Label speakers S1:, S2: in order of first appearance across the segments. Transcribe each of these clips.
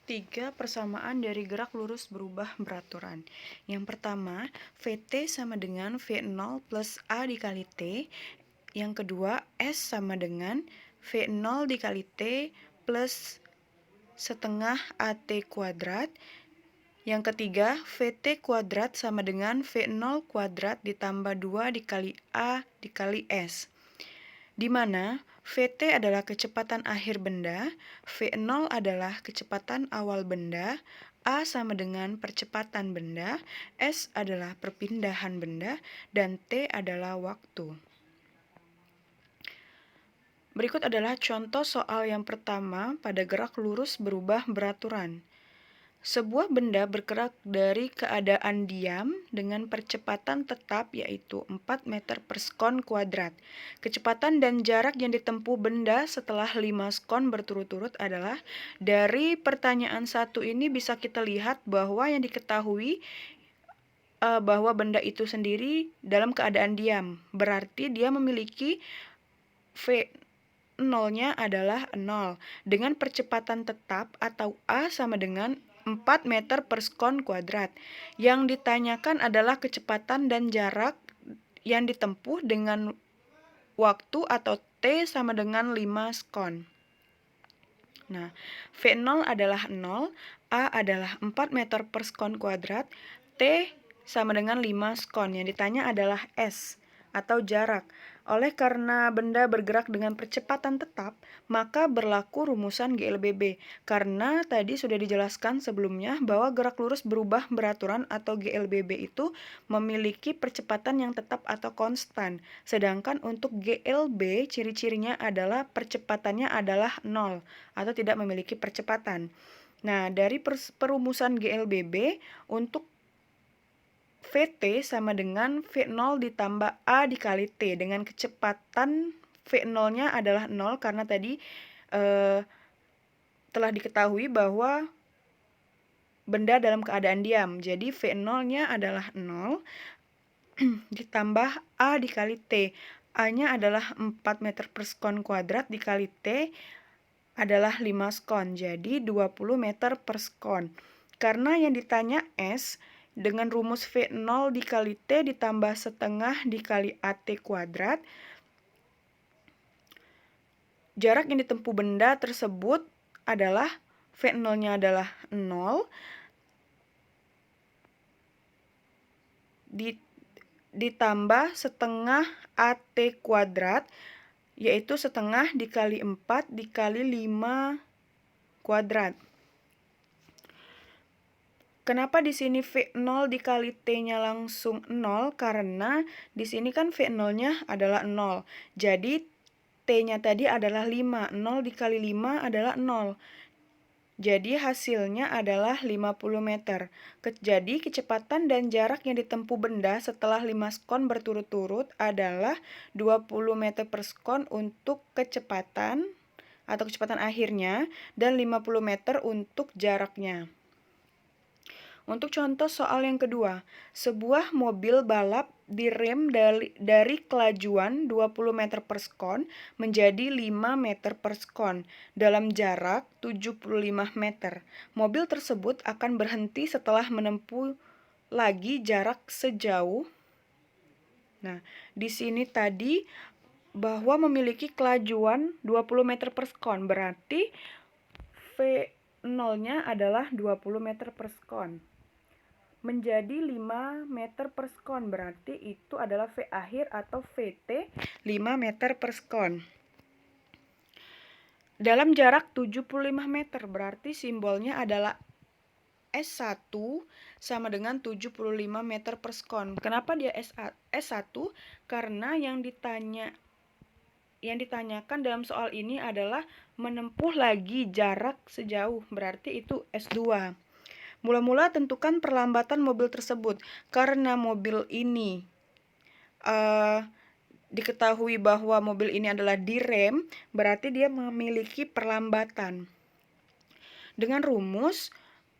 S1: Tiga persamaan dari gerak lurus berubah beraturan. Yang pertama, VT sama dengan V0 plus A dikali T. Yang kedua, S sama dengan V0 dikali T plus setengah AT kuadrat. Yang ketiga, VT kuadrat sama dengan V0 kuadrat ditambah 2 dikali A dikali S. Di mana VT adalah kecepatan akhir benda, V0 adalah kecepatan awal benda, A sama dengan percepatan benda, S adalah perpindahan benda, dan T adalah waktu. Berikut adalah contoh soal yang pertama pada gerak lurus berubah beraturan. Sebuah benda bergerak dari keadaan diam dengan percepatan tetap yaitu 4 meter per sekon kuadrat. Kecepatan dan jarak yang ditempuh benda setelah 5 sekon berturut-turut adalah, dari pertanyaan satu ini bisa kita lihat bahwa yang diketahui bahwa benda itu sendiri dalam keadaan diam. Berarti dia memiliki V0-nya adalah 0 dengan percepatan tetap atau A sama dengan 4 meter per sekon kuadrat. Yang ditanyakan adalah kecepatan dan jarak yang ditempuh dengan waktu atau T sama dengan 5 sekon. Nah, V0 adalah 0, A adalah 4 meter per sekon kuadrat, T sama dengan 5 sekon. Yang ditanya adalah S atau jarak. Oleh karena benda bergerak dengan percepatan tetap, maka berlaku rumusan GLBB. Karena tadi sudah dijelaskan sebelumnya bahwa gerak lurus berubah beraturan atau GLBB itu memiliki percepatan yang tetap atau konstan. Sedangkan untuk GLB ciri-cirinya adalah percepatannya adalah 0 atau tidak memiliki percepatan. Nah, dari perumusan GLBB untuk VT sama dengan V0 ditambah A dikali T dengan kecepatan V0-nya adalah 0 karena tadi telah diketahui bahwa benda dalam keadaan diam. Jadi V0-nya adalah 0 ditambah A dikali T. A-nya adalah 4 meter per sekon kuadrat dikali T adalah 5 sekon. Jadi 20 meter per sekon. Karena yang ditanya S, dengan rumus V0 dikali T ditambah setengah dikali AT kuadrat, jarak yang ditempuh benda tersebut adalah V0-nya adalah 0 ditambah setengah AT kuadrat, yaitu setengah dikali 4 dikali 5 kuadrat. Kenapa di sini V0 dikali T-nya langsung 0? Karena di sini kan V0-nya adalah 0. Jadi T-nya tadi adalah 5. 0 dikali 5 adalah 0. Jadi hasilnya adalah 50 meter. Jadi kecepatan dan jarak yang ditempuh benda setelah 5 sekon berturut-turut adalah 20 meter per sekon untuk kecepatan atau kecepatan akhirnya dan 50 meter untuk jaraknya. Untuk contoh soal yang kedua, sebuah mobil balap direm dari kelajuan 20 meter per sekon menjadi 5 meter per sekon dalam jarak 75 meter. Mobil tersebut akan berhenti setelah menempuh lagi jarak sejauh. Nah, di sini tadi bahwa memiliki kelajuan 20 meter per sekon, berarti V0-nya adalah 20 meter per sekon. Menjadi 5 meter per sekon, berarti itu adalah V akhir atau VT 5 meter per sekon. Dalam jarak 75 meter, berarti simbolnya adalah S1 sama dengan 75 meter per sekon. Kenapa dia S1? Karena yang ditanyakan dalam soal ini adalah menempuh lagi jarak sejauh, berarti itu S2. Mula-mula tentukan perlambatan mobil tersebut. Karena mobil ini diketahui bahwa mobil ini adalah direm, berarti dia memiliki perlambatan. Dengan rumus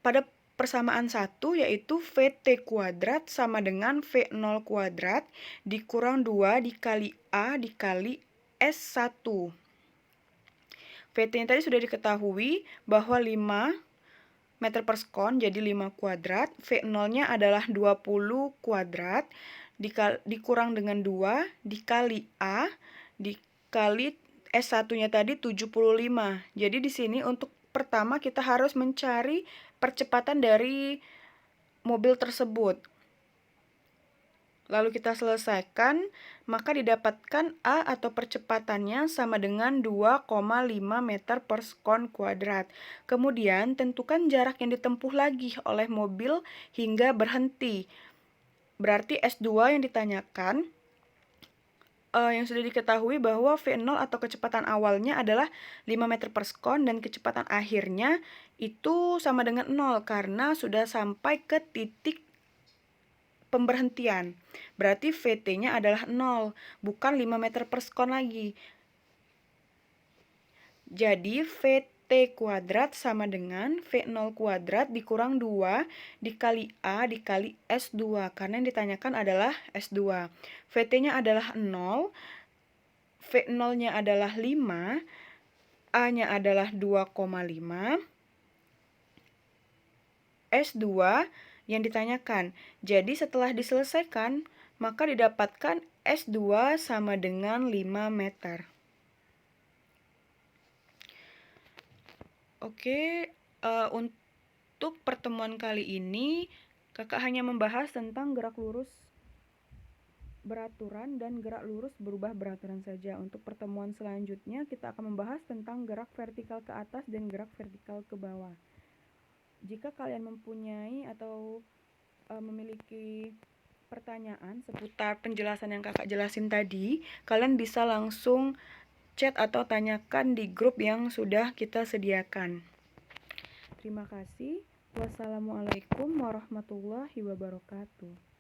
S1: pada persamaan 1 yaitu VT kuadrat sama dengan V0 kuadrat dikurang 2 dikali A dikali S1. VT-nya tadi sudah diketahui bahwa 5 meter per sekon, jadi 5 kuadrat. V0-nya adalah 20 kuadrat, dikurang dengan 2, dikali A, dikali S1-nya tadi 75. Jadi di sini untuk pertama kita harus mencari percepatan dari mobil tersebut. Lalu kita selesaikan, maka didapatkan A atau percepatannya sama dengan 2,5 meter per sekon kuadrat. Kemudian tentukan jarak yang ditempuh lagi oleh mobil hingga berhenti. Berarti S2 yang ditanyakan, yang sudah diketahui bahwa V0 atau kecepatan awalnya adalah 5 meter per sekon dan kecepatan akhirnya itu sama dengan 0 karena sudah sampai ke titik pemberhentian. Berarti VT-nya adalah 0, bukan 5 meter per sekon lagi. Jadi VT kuadrat sama dengan V0 kuadrat dikurang 2 dikali A dikali S2, karena yang ditanyakan adalah S2. VT-nya adalah 0, V0-nya adalah 5, A-nya adalah 2,5, S2 yang ditanyakan. Jadi setelah diselesaikan, maka didapatkan S2 sama dengan 5 meter. Oke, untuk pertemuan kali ini, kakak hanya membahas tentang gerak lurus beraturan dan gerak lurus berubah beraturan saja. Untuk pertemuan selanjutnya, kita akan membahas tentang gerak vertikal ke atas dan gerak vertikal ke bawah. Jika kalian mempunyai atau memiliki pertanyaan seputar penjelasan yang kakak jelasin tadi, kalian bisa langsung chat atau tanyakan di grup yang sudah kita sediakan. Terima kasih. Wassalamualaikum warahmatullahi wabarakatuh.